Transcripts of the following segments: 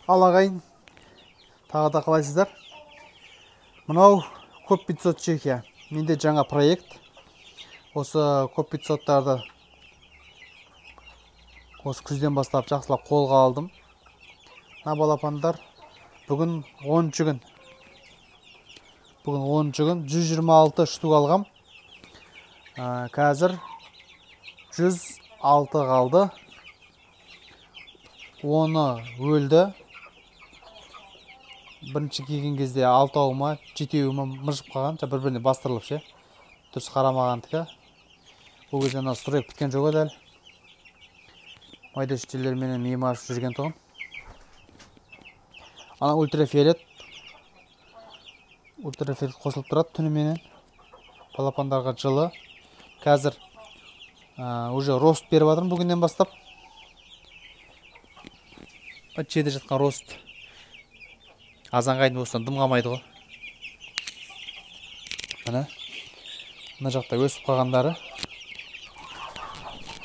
Ал ағайын, тағы да қалайсыздар? Мынау көп 500 Чехия. Менде жаңа проект. Осы көп 500-тарды осы күзден бастап жақсылап қолға алдым. Мына балапандар бүгін 10 жүгін. Бүгін 10 жүгін 126 штук алғам. Қазір 106 қалды. 10-ы өлді. Бірінші келген кезде 6-ауыма, 7-еуіме мыжып қалған, бір-біріне бастырылып ше. Дұрыс қарамағандікі. Бұл кезде ана стройк біткен жоқ еді әлі. Майда шүтелерменен миым ашып жүрген тұғын. Ана ультрафиолет қосылып тұрады түніменен. Балапандарға жылы. Қазір уже рост беріп жатырмын бүгіннен бастап. Жерде жатқан рост. Азанғайын осыдан дым қалмайды ғой. Мына жақта өсіп қалғандары.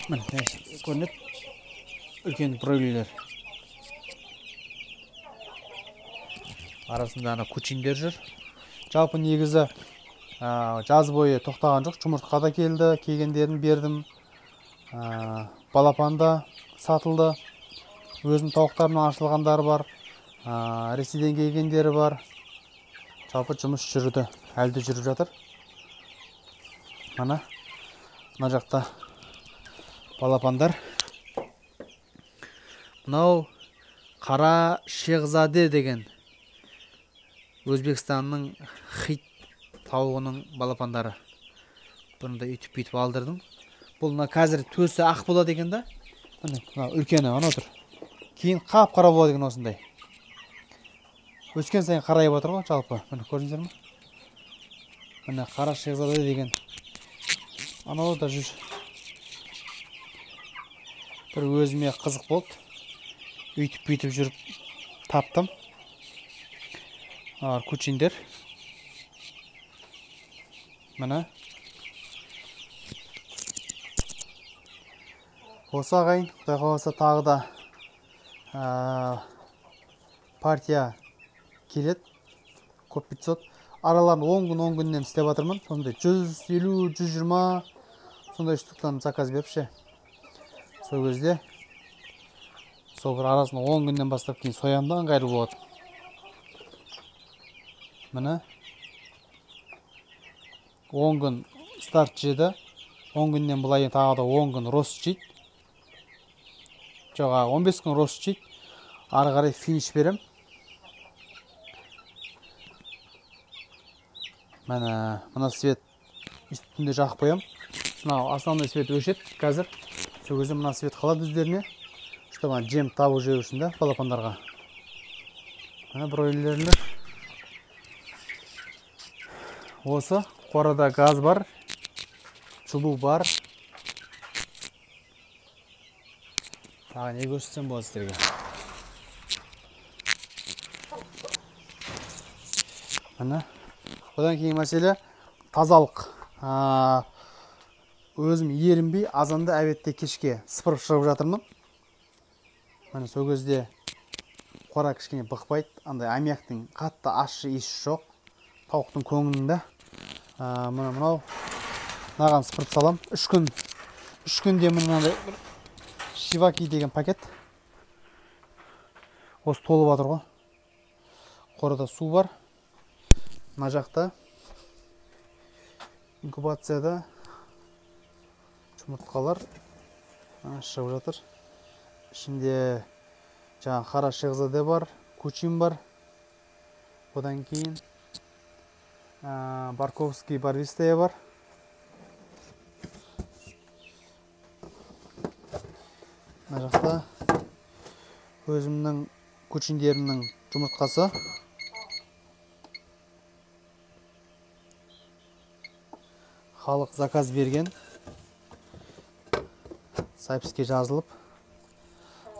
Міне көрінеді. Үлкен бройлерлер. Арасында ана кучиндер жүр. Жалпы негізі жаз бойы тоқтаған жоқ. Жұмыртқа да келді, келгендерін бердім. Балапанда сатылды. Өзінің тауықтарынан ашылғандары бар. Ресейден келгендері бар. Жалпы жұмыс жүрді. Әлді жүріп жатыр. Мына жақта балапандар. Мынау қара шехзаде деген Өзбекстанның хит тауығының балапандары. Бұны да үйтіп алдырдым. Бұл қазір төсі ақ болады екен да. Мына үлкені ана отыр. Кейін қап-қара болады екен осындай. Өскен сайын қарайып отыр ғой жалпы. Міне көрдіңіздер ме? Міне қара шехзаде деген. Анау да жүр. Бір өзіме қызық болды. Үйтіп жүріп таптым. Кучиндер. Міне. Осы ағайын, Құдай қаласа тағы да партия келет. Көп 500. Араларын 10 күннен істеп жатырмын. Сондай 150, 120 сондай штуктан заказ беріпше. Сол кезде сол бір арасын 10 күннен бастап кейін соямда ыңғайлы болады. Міне 10 күн старт жеді. 10 күннен былай тағы да 10 күн рост жейді. Жоға 15 күн рост жейді. Ары қарай финиш берем. Мына свет үстінде жақып қоям. Мына основной свет өшеді қазір. Сол кезде мына свет қалады өздеріне. Чтобы жем табу жеу үшін да балапандарға. Мына бройлерлер. Осы қорада газ бар, жылу бар. Тағы не көрсетсем болады сіздерге. Міне. Одан кейін мәселе тазалық. Өзім ерінбей азанды әветте кешке сыпырып шығып жатырмын. Міне сол кезде қора кішкене бықпайды. Андай аммиактың қатты ащы иісі жоқ. Тауықтың көңілінде. Мынау мынаған сыпырып салам. 3 күнде мынандай Шиваки деген пакет. Осы толып жатыр ғой. Қорада су бар. Мына жақта инкубацияда жұмыртқалар шығып жатыр. Ішінде жаңа қара шехзаде бар, кучин бар. Одан кейін Барковский барвистая бар. Мына жақта өзімнің кучиндерімнің жұмыртқасы. Халық заказ берген. Сайпске жазылып,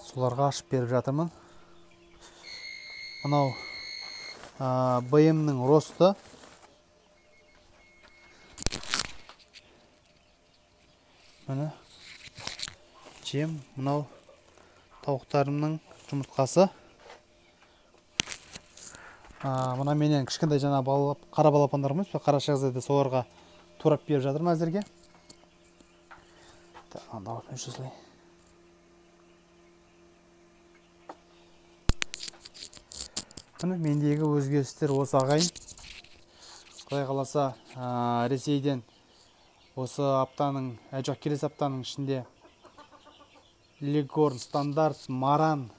соларға ашып беріп жатырмын. Мынау БМ-нің росты. Міне жем, мынау тауықтарымның жұмыртқасы. Мына менен кішкентай жана қара балапандар емес, қара шахзаде, соларға турап беріп жатырмын әзірге. Анда осылай. Міне мендегі өзгерістер осы ағайын. Құдай қаласа, Ресейден осы аптаның, жоқ келесі аптаның ішінде Легорн, стандарт, маран,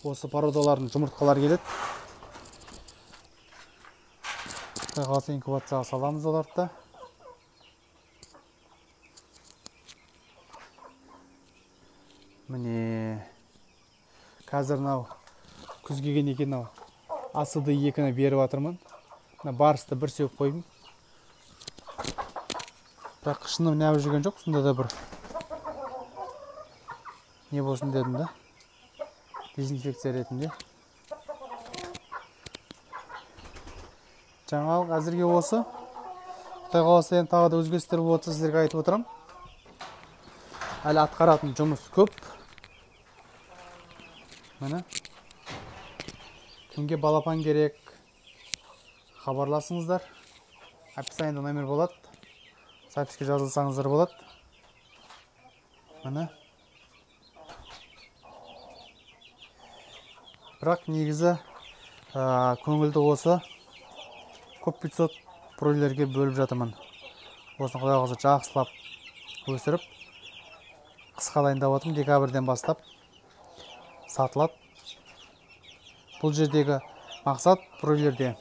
осы породалардың жұмыртқалар келеді. Құдай қаласа инкубацияға саламыз оларды да. Міне қазір күз келген екен, асыды екіні беріп жатырмын. Барысты бір сеуіп қойдым. Бірақ қышыны нәуіп жүрген жоқ, сонда да бір не болсын дедім да, дезинфекция ретінде. Жаңалық әзірге осы. Құдай қаласа енді тағы да өзгерістер болса сіздерге айтып отырам. Әлі атқаратын жұмыс көп. Міне кімге балапан керек, хабарласыңыздар. Описаниеда номер болады. Записке жазылсаңыздар болады. Міне. Бірақ негізі көңілді осы көп 500 бройлерге бөліп жатырмын. Осыны құдай қаласа жақсылап өсіріп, қысқа дайындап отырмын. Декабрьден бастап сатылады. Бұл жердегі мақсат бройлердің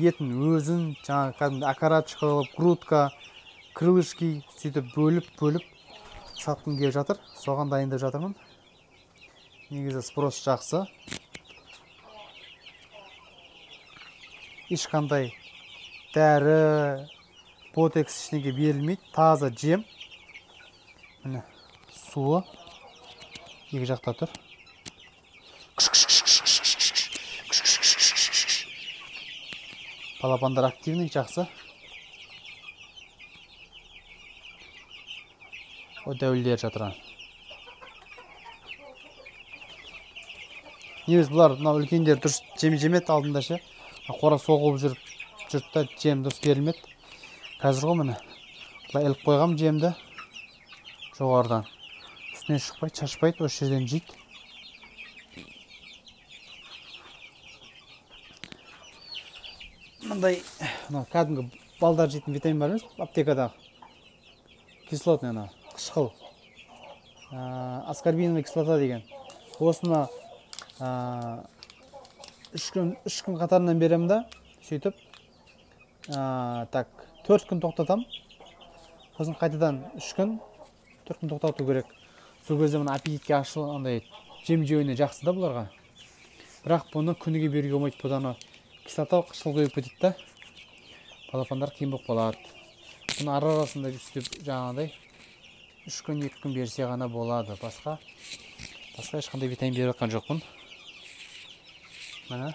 етін өзін, жаңағы кәдімгі окорочка, грудка, крылышки сөйтіп бөліп сатқым келіп жатыр. Соған дайындап жатырмын. Негізі спрос жақсы. Ешқандай дәрі, ботекс ештеңе берілмейді. Таза жем. Міне суы екі жақта тұр. Балапандар активный, жақсы. О дәулелер жатырған. Негіз бұлар үлкендер дұрыс жем жемет алдында ше. Қора соғылып жүріпті, жем дұрыс берілмеді. Қазір ғой міне. Бұлай іліп қойғам жемді. Жоғардан. Үстіне шықпайды, шашпайды, осы жерден жейді. Мындай кәдімгі балдар жейтін витамин бар емес, аптекада. Кислотный, қышқыл. Аскорбиновый кислота деген. Осыны 3 күн қатарынан берем да, сөйтіп 4 күн тоқтатам. Сосын қайтадан 3 күн 4 күн тоқтату керек. Сол кезде мұны аппетитке ашылы, андай жем жеуіне жақсы да бұларға. Бірақ бұны күніге беруге болмайды, бұдан кислота қышқыл көйіп кетеді да. Балапандар қиын болып қалады. Бұны арасында үстіп жаңағыдай 3 күн 2 күн берсе ғана болады. Басқа ешқандай витамин беріп жатқан жоқпын. Міне